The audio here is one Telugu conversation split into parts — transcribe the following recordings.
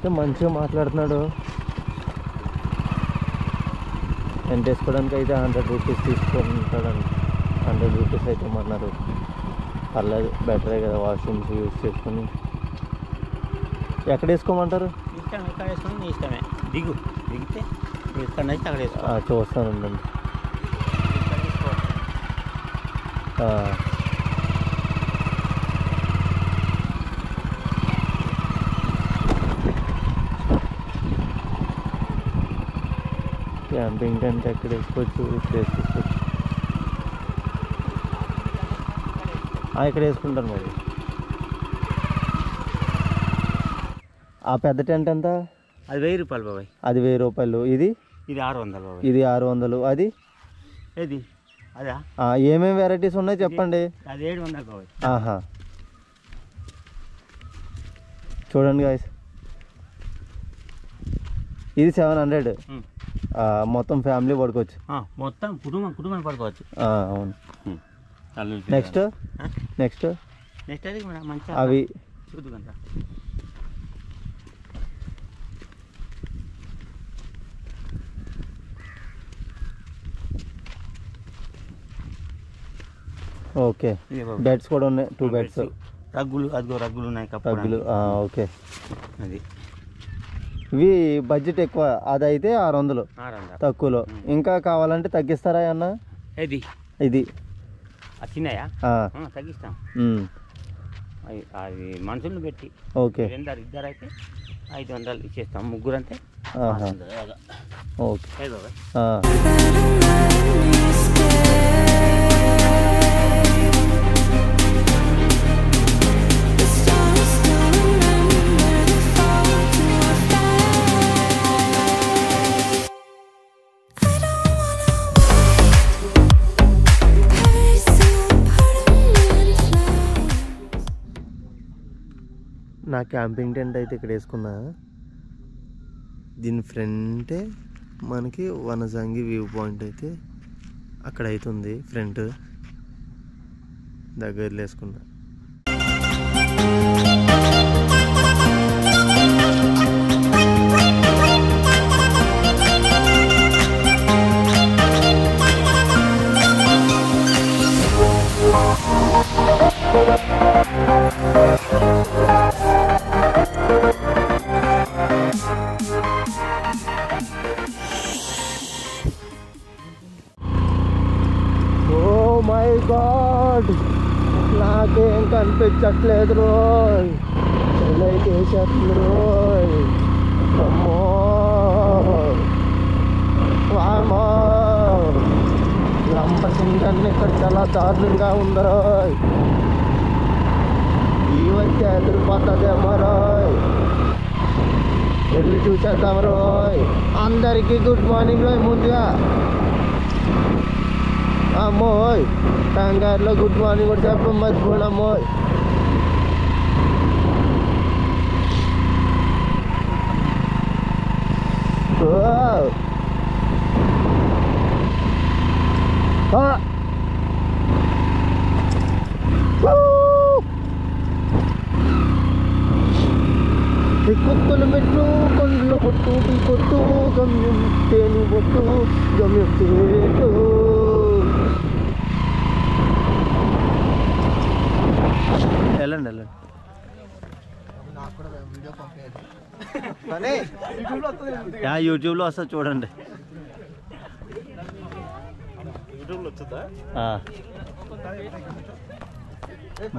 అయితే మంచిగా మాట్లాడుతున్నాడు. టెంట్ వేసుకోవడానికి అయితే 100 రూపీస్ తీసుకుంటాడండి. 100 రూపీస్ అయితే అన్నారు. పర్లేదు, బెటరే కదా, వాష్రూమ్స్ యూజ్ చేసుకొని. ఎక్కడ వేసుకోమంటారు? ఇష్టం, ఎక్కడ వేసుకొని నీ ఇష్టమే. దిగితే ఎక్కడ నచ్చితే అక్కడ వేసుకో. చూస్తానండి. క్యాంపింగ్ టెంట్ ఎక్కడ వేసుకోవచ్చు? ఇక్కడ వేసుకోవచ్చు. ఇక్కడ వేసుకుంటాను మరి. ఆ పెద్ద టెంట్ ఎంత? అది 1000 రూపాయలు బాబాయ్. అది 1000 రూపాయలు. ఇది 600 బాబాయ్. ఇది 600. అది ఏది అదా? ఏమేమి వెరైటీస్ ఉన్నాయి చెప్పండి. అది 700 బాబాయ్. చూడండి గాయ్స్, ఇది 700. మొత్తం ఫ్యామిలీ పడుకోవచ్చు. మొత్తం కుటుంబం పడుకోవచ్చు. అవును. నెక్స్ట్ అది మంచిగా అవి చూద్దాం. ఓకే. బెడ్స్ కూడా ఉన్నాయి, 2 బెడ్స్. రగ్గులు ఉన్నాయి, రగ్గులు. ఓకే. అది ఇవి బడ్జెట్ ఎక్కువ, అదైతే 600 తక్కువలో. ఇంకా కావాలంటే తగ్గిస్తారా అన్న? ఇది చిన్నయా తగ్గిస్తాం. అది మనుషులను పెట్టి. ఓకే. ఇద్దరు అయితే 500 ఇచ్చేస్తాం. ముగ్గురు అంటే ఓకే. నా క్యాంపింగ్ టెంట్ అయితే ఇక్కడ వేసుకున్నా. దీని ఫ్రంటే మనకి వనజంగి వ్యూ పాయింట్ అయితే అక్కడ అవుతుంది. ఫ్రంట్ దగ్గరలో వేసుకున్నా. నాకేం కనిపించట్లేదు రోయ్. వేసేస్తుంది రోయ్. అమ్మో వామో, లంపసింగన్ని ఇక్కడ చాలా దారుణంగా ఉంది రోయ్. ఈ వచ్చి ఎదిరిపోతుందేమో రోయ్. వెళ్ళి చూసేద్దాం రోయ్. అందరికీ గుడ్ మార్నింగ్ రోయ్. ముందుగా అమ్మోయ్ కంగారులో గుడ్ మార్నింగ్ కూడా చెప్పడం మర్చిపోయినామోయ్. కొత్తలు పెట్టు, కొండలు కొట్టు, కొట్టు, గమ్యం తేను కొట్టు, గమ్యం తేటు. వెళ్ళండి. యూట్యూబ్లో వస్తుంది చూడండి.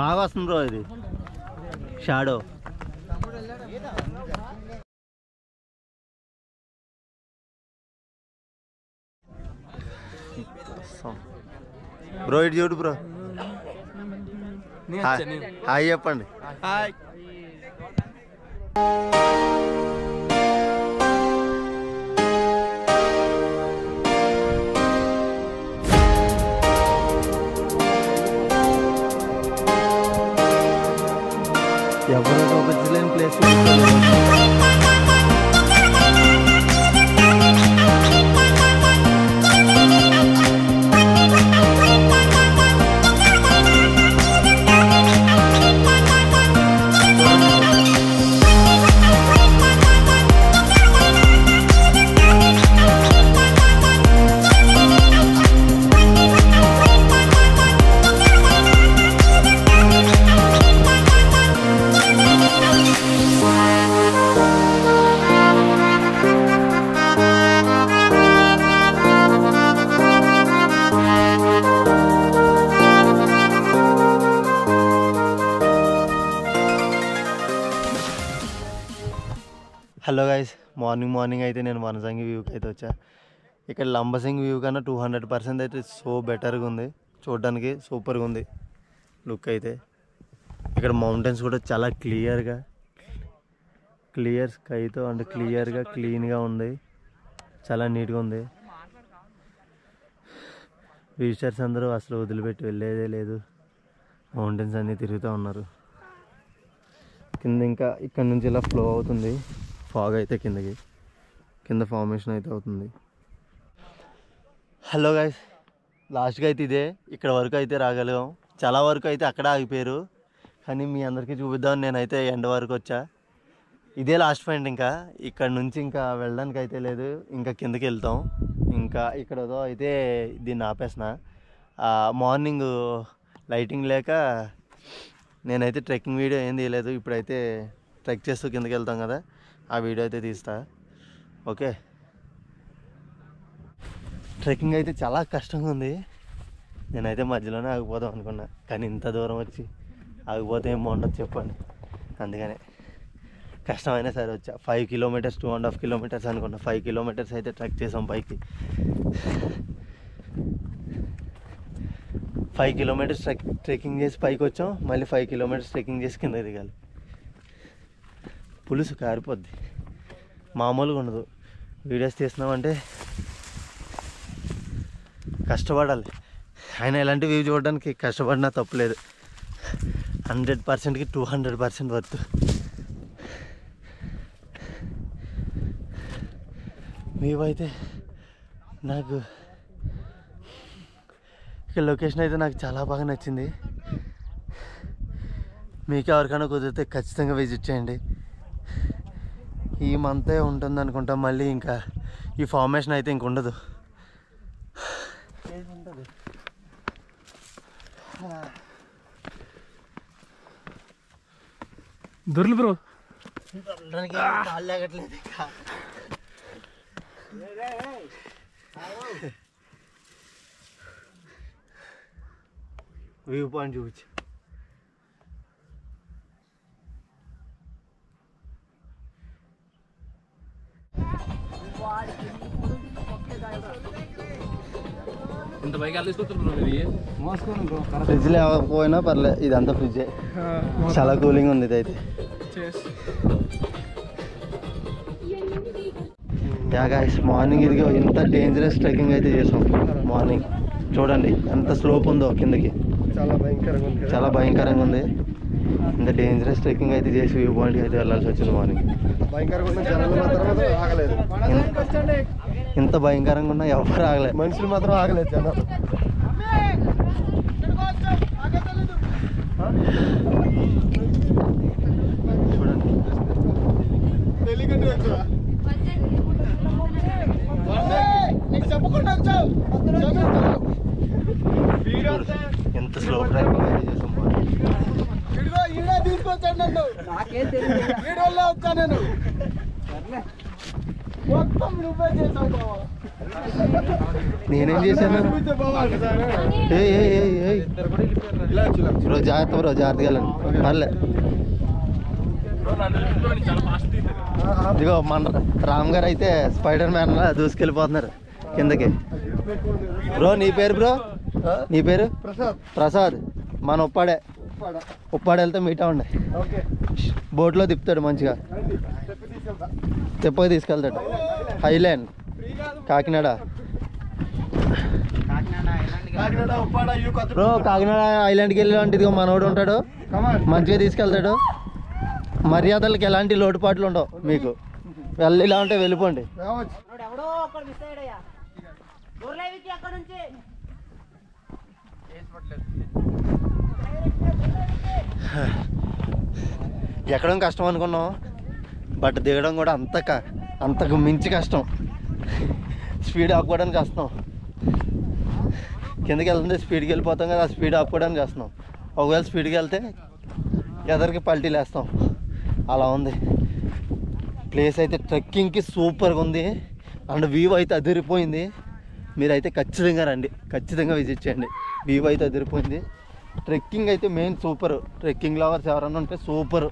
బాగా వస్తుంది బ్రో. ఇది షాడో. బ్రో ఇటు చూడు బ్రో. హాయ్ చెప్పండి. హాయ్. ఎవరో చూపించలేని ప్లేస్. హలో గైస్, మార్నింగ్ అయితే నేను వనసంగి వ్యూకి అయితే వచ్చా. ఇక్కడ లంబసింగి వ్యూ కన్నా 200% అయితే సో బెటర్గా ఉంది. చూడడానికి సూపర్గా ఉంది లుక్ అయితే. ఇక్కడ మౌంటైన్స్ కూడా చాలా క్లియర్ స్కైతో అంటే క్లియర్గా క్లీన్గా ఉంది, చాలా నీట్గా ఉంది. విజిటర్స్ అందరూ అసలు వదిలిపెట్టి వెళ్ళేదే లేదు, మౌంటైన్స్ అన్నీ తిరుగుతూ ఉన్నారు. కింద ఇంకా ఇక్కడ నుంచి ఇలా ఫ్లో అవుతుంది ఫాగ్ అయితే కింద ఫార్మేషన్ అయితే అవుతుంది. హలో గైస్, లాస్ట్గా అయితే ఇదే, ఇక్కడ వరకు అయితే రాగలిగాం. చాలా వరకు అయితే అక్కడ ఆగిపోయారు, కానీ మీ అందరికీ చూపిద్దామని నేనైతే ఎండ్ వరకు వచ్చా. ఇదే లాస్ట్ పాయింట్. ఇంకా ఇక్కడ నుంచి ఇంకా వెళ్ళడానికి అయితే లేదు, ఇంకా కిందకి వెళ్తాం. ఇంకా ఇక్కడ అయితే దీన్ని ఆపేసిన. మార్నింగ్ లైటింగ్ లేక నేనైతే ట్రెక్కింగ్ వీడియో ఏం తీయలేదు. ఇప్పుడైతే ట్రెక్ చేస్తూ కిందకి వెళ్తాం కదా, ఆ వీడియో అయితే తీస్తా. ఓకే, ట్రెక్కింగ్ అయితే చాలా కష్టంగా ఉంది. నేనైతే మధ్యలోనే ఆగిపోదాం అనుకున్నా, కానీ ఇంత దూరం వచ్చి ఆగిపోతే ఏం బాగుంటుంది చెప్పండి. అందుకనే కష్టమైనా సరే వచ్చా. 5 కిలోమీటర్స్ 2.5 కిలోమీటర్స్ అనుకున్నా. 5 కిలోమీటర్స్ అయితే ట్రెక్ చేసాం పైకి. 5 కిలోమీటర్స్ ట్రెక్కింగ్ చేసి పైకి వచ్చాం. మళ్ళీ 5 కిలోమీటర్స్ ట్రెక్కింగ్ చేసి కింద దిగాలి. పులుసు కారిపోద్ది, మామూలుగా ఉండదు. వీడియోస్ తీస్తున్నామంటే కష్టపడాలి. ఆయన ఎలాంటి వ్యూ చూడడానికి కష్టపడినా తప్పులేదు. 100%కి 200% వర్త్. వ్యూ అయితే నాకు ఇక్కడ లొకేషన్ అయితే నాకు చాలా బాగా నచ్చింది. మీకు ఎవరికైనా కుదిరితే ఖచ్చితంగా విజిట్ చేయండి. ఈ మంతే ఉంటుంది అనుకుంటా, మళ్ళీ ఇంకా ఈ ఫార్మేషన్ అయితే ఇంక ఉండదు. దొర్లు బ్రో, కాళ్ళు లాగట్లేదు ఇంకా. వ్యూ పాయింట్ చూపించు. ఇంత పైకి వెళ్ళేసుకుంటారు బ్రో. ఇది మోసుకోండి బ్రో, ఫ్రిడ్జ్ లేకపోయినా పర్లేదు, ఇదంతా ఫ్రిడ్జే. చాలా కూలింగ్ ఉంది ఇదైతే. యా గైస్, మార్నింగ్ ఇదిగో ఇంత డేంజరస్ ట్రెక్కింగ్ అయితే చేసాం. మార్నింగ్ చూడండి ఎంత స్లోప్ ఉందో కిందకి, చాలా భయంకరంగా ఉంది. ఇంత డేంజరస్ ట్రెక్కింగ్ అయితే చేసి వ్యూ పాయింట్కి అయితే వెళ్ళాల్సి వచ్చింది మార్నింగ్. ఇంత భయంకరంగా ఉన్నా ఎవరు ఆగలేదు, మనుషులు మాత్రం ఆగలేదు, జనాలు. ఎంత స్లో డ్రైవింగ్ అయితే చేసాం. నేనేం చేశాను? బ్రో జాగ్రత్తగా వెళ్ళండి, పర్లే. ఇదిగో మన రామ్ గారు అయితే స్పైడర్ మ్యాన్ లా దూసుకెళ్ళిపోతున్నారు కిందకి. బ్రో నీ పేరు? బ్రో నీ పేరు? ప్రసాద్. మన ఉప్పాడ వెళ్తే మీటా ఉండే బోట్లో తిప్పుతాడు మంచిగా, తిప్పకి తీసుకెళ్తాడు. హైలాండ్ కాకినాడ. బ్రో కాకినాడ ఐలాండ్కి వెళ్ళి మనోడు ఉంటాడు, మంచిగా తీసుకెళ్తాడు. మర్యాదలకి ఎలాంటి లోటుపాట్లు ఉండవు మీకు. ఇలా ఉంటే వెళ్ళిపోండి. ఎక్కడం కష్టం అనుకున్నాం, బట్ దిగడం కూడా అంతకు మించి కష్టం. స్పీడ్ ఆపుకోవడానికి కష్టం. కిందకి వెళ్తుంటే స్పీడ్కి వెళ్ళిపోతాం కదా, ఆ స్పీడ్ ఆపుకోవడానికి కష్టం. ఒకవేళ స్పీడ్కి వెళ్తే ఎదరికి పల్టీలు వేస్తాం, అలా ఉంది ప్లేస్ అయితే. ట్రెక్కింగ్కి సూపర్గా ఉంది అండ్ వ్యూ అయితే అదిరిపోయింది. మీరైతే ఖచ్చితంగా రండి, ఖచ్చితంగా విజిట్ చేయండి. వ్యూ అయితే అదిరిపోయింది. ట్రెక్కింగ్ అయితే మెయిన్ సూపర్. ట్రెక్కింగ్ లవర్స్ ఎవరన్నా ఉంటే సూపర్.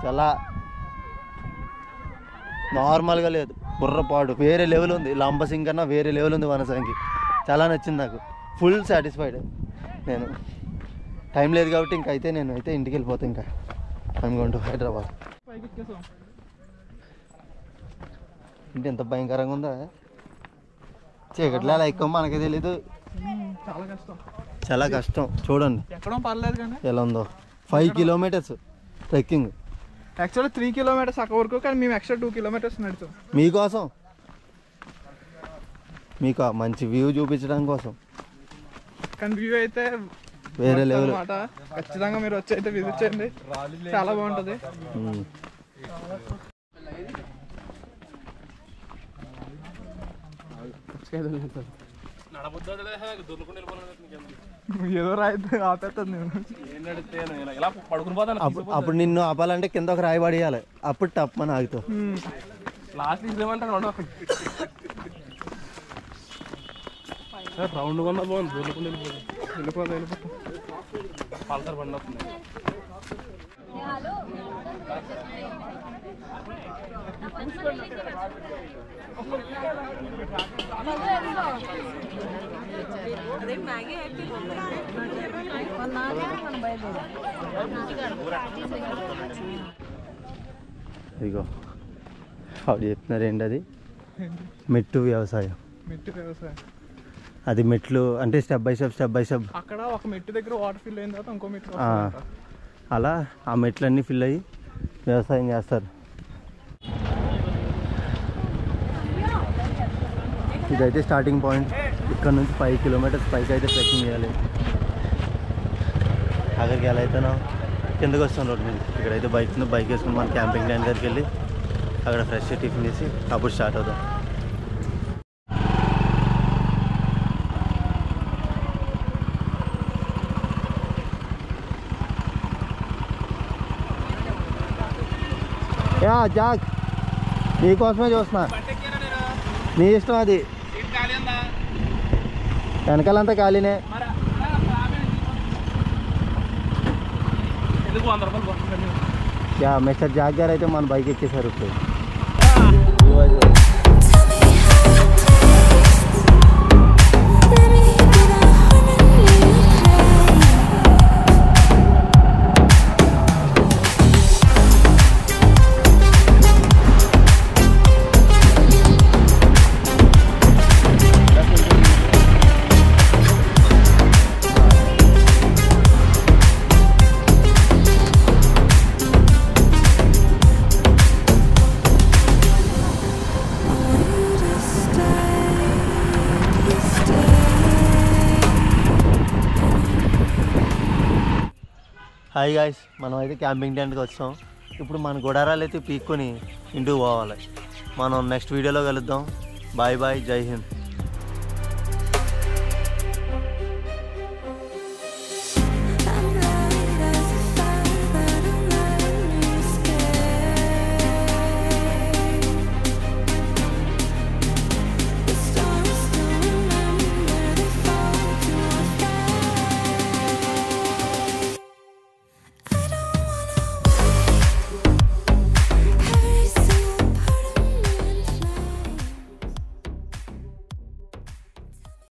చాలా నార్మల్గా లేదు, బుర్రపాడు వేరే లెవెల్ ఉంది. లంబసింగ్ కన్నా వేరే లెవెల్ ఉంది వనసంగి. చాలా నచ్చింది నాకు, ఫుల్ సాటిస్ఫైడ్. నేను టైం లేదు కాబట్టి నేను అయితే ఇంటికి వెళ్ళిపోతాను. ఇంకా ఐఎమ్ గోయింగ్ టు హైదరాబాద్. ఇంటి ఎంత భయంకరంగా ఉందా, చీకట్లో అలా ఎక్కువ మనకే తెలీదు. చాలా కష్టం. చూడండి ఎక్కడం పర్లేదు కానీ ఎలా ఉందో. 5 కిలోమీటర్స్ ట్రెక్కింగ్. యాక్చువల్లీ 3 కిలోమీటర్స్ అక్కడ వరకు, కానీ మేము ఎక్స్ట్రా 2 కిలోమీటర్స్ నడిచాం మీకోసం, మీకు మంచి వ్యూ చూపించడం కోసం. కానీ వ్యూ అయితే వేరే లెవెల్ అన్నమాట. ఖచ్చితంగా మీరు వచ్చి అయితే విజిట్ చేయండి, చాలా బాగుంటుంది. ఏదో రాయితే ఆపేస్తుంది అప్పుడు నిన్ను ఆపాలంటే కింద ఒక రాయి పడేయాలి, అప్పుడు టప్ అని ఆగుతావు. లాస్ట్ ఇదేమంటారు రౌండ్ కొన్నా బాగుంది, దొరుకుని వెళ్ళిపోతా పల్సర్ బండి వస్తుంది. ఇదిగో ఆవిడ చెప్తున్నారు ఏంటి అది, మెట్టు వ్యవసాయం. మెట్టు వ్యవసాయం అది మెట్లు అంటే స్టెప్ బై స్టెప్ అక్కడ ఒక మెట్టు దగ్గర వాటర్ ఫిల్ అయిన తర్వాత ఇంకో మెట్టు అలా ఆ మెట్లన్నీ ఫిల్ అయ్యి వ్యవసాయం చేస్తారు. ఇదైతే స్టార్టింగ్ పాయింట్. ఇక్కడ నుంచి 5 కిలోమీటర్స్ పైకి అయితే ట్రెక్కింగ్ చేయాలి. అక్కడికి ఎలా అయితేనో కిందకి వస్తాం రోడ్ మీద. ఇక్కడైతే బైక్ వేసుకుని మన క్యాంపింగ్ ల్యాండ్ దగ్గరికి వెళ్ళి అక్కడ ఫ్రెష్ టిఫిన్ చేసి అప్పుడు స్టార్ట్ అవుతాం. జాక్ నీకోసమే చూస్తున్నా, నీ ఇష్టం. అది వెనకాలంతా ఖాళీనే. మిస్టర్ జాక్ గారు అయితే మన బైక్ ఎక్కేసారు ఇప్పుడు. హాయ్ గాయ్స్, మనం అయితే క్యాంపింగ్ టెంట్కి వచ్చాం. ఇప్పుడు మన గుడారాలు అయితే పీక్కొని ఇంటికి పోవాలి. మనం నెక్స్ట్ వీడియోలో కలుద్దాం. బాయ్ బాయ్, జై హింద్.